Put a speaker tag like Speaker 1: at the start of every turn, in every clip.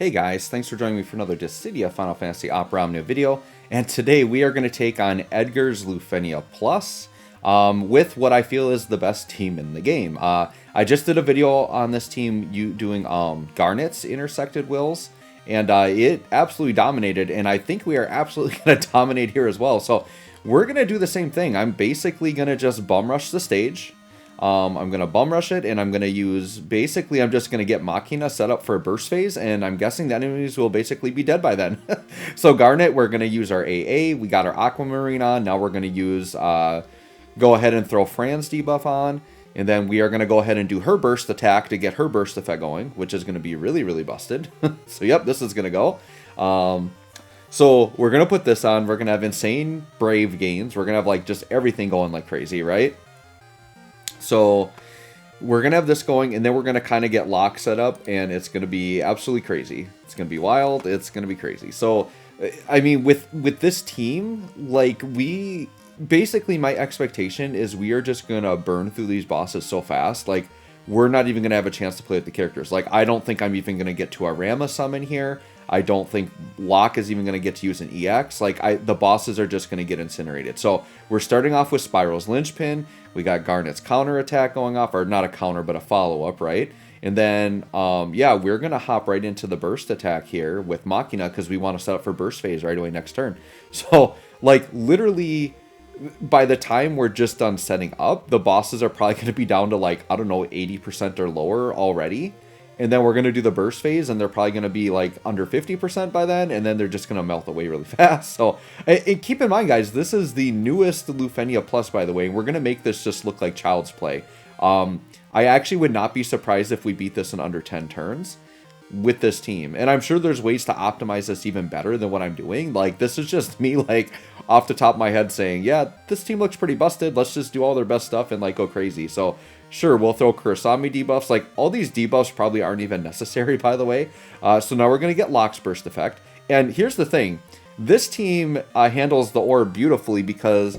Speaker 1: Hey guys, thanks for joining me for another Dissidia Final Fantasy Opera Omnia video, and today we are going to take on Edgar'S Lufenia Plus with what I feel is the best team in the game. I just did a video on this team doing Garnet's intersected wills, and it absolutely dominated, and I think we are absolutely going to dominate here as well. So we're going to do the same thing. I'm basically going to just bum rush the stage. I'm going to bum rush it, and I'm going to use, basically, I'm just going to get Machina set up for a burst phase, and I'm guessing the enemies will basically be dead by then. So Garnet, we're going to use our AA, we got our Aquamarine on, now we're going to use, go ahead and throw Fran's debuff on, and then we are going to go ahead and do her burst attack to get her burst effect going, which is going to be really, really busted. So yep, this is going to go. So we're going to put this on, we're going to have insane Brave gains, we're going to have like just everything going like crazy, right? So we're going to have this going, and then we're going to kind of get lock set up, and it's going to be absolutely crazy. It's going to be wild. It's going to be crazy. So, I mean, with this team, like, basically my expectation is we are just going to burn through these bosses so fast. Like, we're not even going to have a chance to play with the characters. Like, I don't think I'm even going to get to a Rama summon here. I don't think Locke is even going to get to use an EX. Like, the bosses are just going to get incinerated. So we're starting off with Spiral's Linchpin. We got Garnet's counter attack going off, or not a counter, but a follow-up, right? And then, yeah, we're going to hop right into the burst attack here with Machina because we want to set up for burst phase right away next turn. So, like, literally, by the time we're just done setting up, the bosses are probably going to be down to, like, I don't know, 80% or lower already. And then we're going to do the burst phase, and they're probably going to be, like, under 50% by then, and then they're just going to melt away really fast. So, and keep in mind, guys, this is the newest Lufenia Plus, by the way, and we're going to make this just look like child's play. I actually would not be surprised if we beat this in under 10 turns with this team. And I'm sure there's ways to optimize this even better than what I'm doing. Like, this is just me, like, off the top of my head saying, yeah, this team looks pretty busted. Let's just do all their best stuff and, like, go crazy. So, sure, we'll throw Kurosami debuffs. Like, all these debuffs probably aren't even necessary, by the way. So now we're going to get Locke's burst effect. And here's the thing. This team handles the orb beautifully because,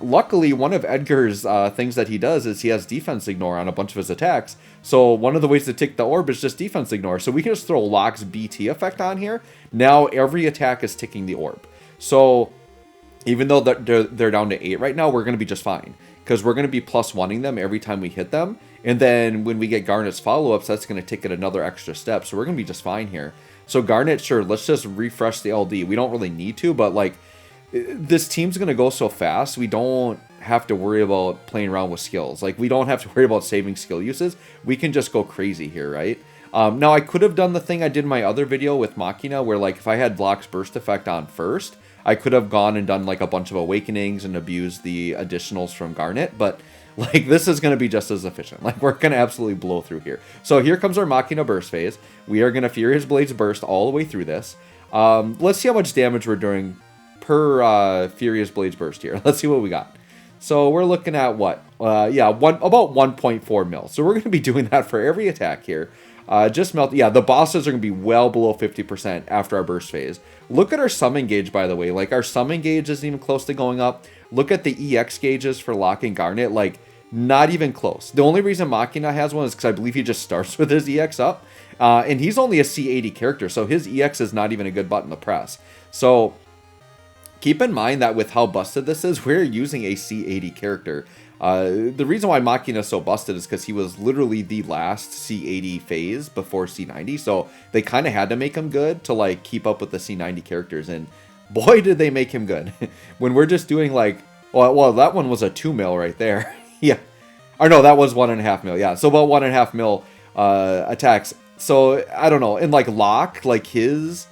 Speaker 1: luckily, one of Edgar's things that he does is he has defense ignore on a bunch of his attacks. So one of the ways to take the orb is just defense ignore. So we can just throw Locke's BT effect on here. Now every attack is ticking the orb. So even though they're down to 8 right now, we're going to be just fine. Because we're going to be plus one-ing them every time we hit them. And then when we get Garnet's follow-ups, that's going to take it another extra step. So we're going to be just fine here. So Garnet, sure, let's just refresh the LD. We don't really need to, but like, this team's going to go so fast, we don't have to worry about playing around with skills. Like, we don't have to worry about saving skill uses. We can just go crazy here, right? Now, I could have done the thing I did in my other video with Machina, where like, if I had Locke's burst effect on first, I could have gone and done like a bunch of awakenings and abused the additionals from Garnet, but like, this is going to be just as efficient. Like, we're going to absolutely blow through here. So here comes our Machina burst phase. We are going to Furious Blades burst all the way through this. Let's see how much damage we're doing per Furious Blades burst here. Let's see what we got. So we're looking at what? Yeah, about 1.4 mil. So we're going to be doing that for every attack here. Just melt. Yeah, the bosses are going to be well below 50% after our burst phase. Look at our summon gauge, by the way. Like, our summon gauge isn't even close to going up. Look at the EX gauges for Locke and Garnet. Like, not even close. The only reason Machina has one is because I believe he just starts with his EX up. And he's only a C80 character, so his EX is not even a good button to press. So keep in mind that with how busted this is, we're using a C80 character. The reason why Machina is so busted is because he was literally the last C80 phase before C90, so they kind of had to make him good to like keep up with the C90 characters, and boy did they make him good. When we're just doing like, well, that one was a 2 mil right there. Yeah, or no, that was 1.5 mil. Yeah, so about 1.5 mil attacks. So I don't know, and like Locke, like his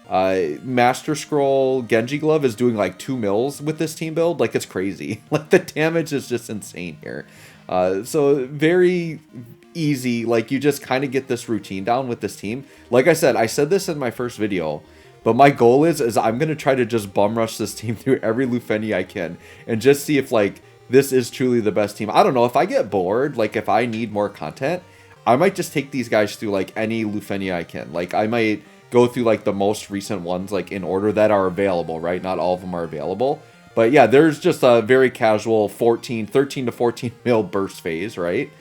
Speaker 1: Master Scroll Genji Glove is doing like 2 mils with this team build. Like, it's crazy. Like, the damage is just insane here. So very easy. Like, you just kind of get this routine down with this team. Like I said this in my first video, but my goal is I'm going to try to just bum rush this team through every Lufenia I can and just see if like this is truly the best team. I don't know, if I get bored, like if I need more content, I might just take these guys through like any Lufenia I can. Like, I might go through like the most recent ones, like in order that are available, right? Not all of them are available. But yeah, there's just a very casual 13 to 14 mil burst phase, right?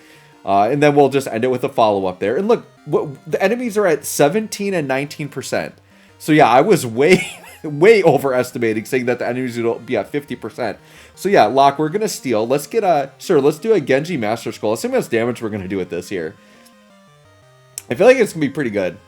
Speaker 1: And then we'll just end it with a follow-up there. And look, the enemies are at 17 and 19%. So yeah, I was way way overestimating, saying that the enemies would be at 50%. So yeah, Locke, we're gonna steal. Let's get let's do a Genji Master Scroll. Let's see how much damage we're gonna do with this here. I feel like it's gonna be pretty good.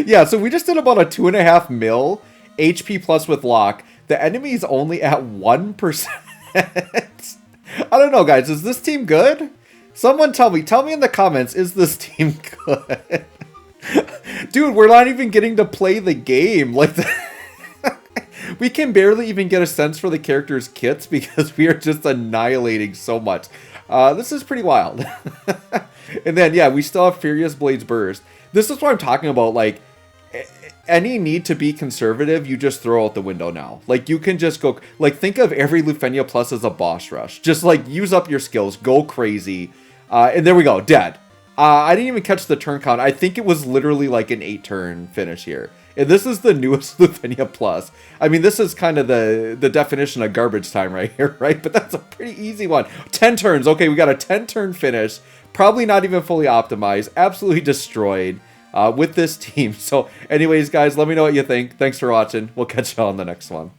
Speaker 1: Yeah, so we just did about a 2.5 mil HP plus with Locke. The enemy's only at 1%. I don't know, guys. Is this team good? Someone tell me in the comments, is this team good? Dude, we're not even getting to play the game. Like, we can barely even get a sense for the characters' kits because we are just annihilating so much. This is pretty wild. And then, yeah, we still have Furious Blade's Burst. This is what I'm talking about. Like, any need to be conservative, you just throw out the window now. Like, you can just go, like, think of every Lufenia Plus as a boss rush. Just, like, use up your skills, go crazy. And there we go, dead. I didn't even catch the turn count. I think it was literally like an 8-turn finish here. And this is the newest Lufenia Plus. I mean, this is kind of the definition of garbage time right here, right? But that's a pretty easy one. 10 turns. Okay, we got a 10-turn finish. Probably not even fully optimized. Absolutely destroyed with this team. So anyways, guys, let me know what you think. Thanks for watching. We'll catch you on the next one.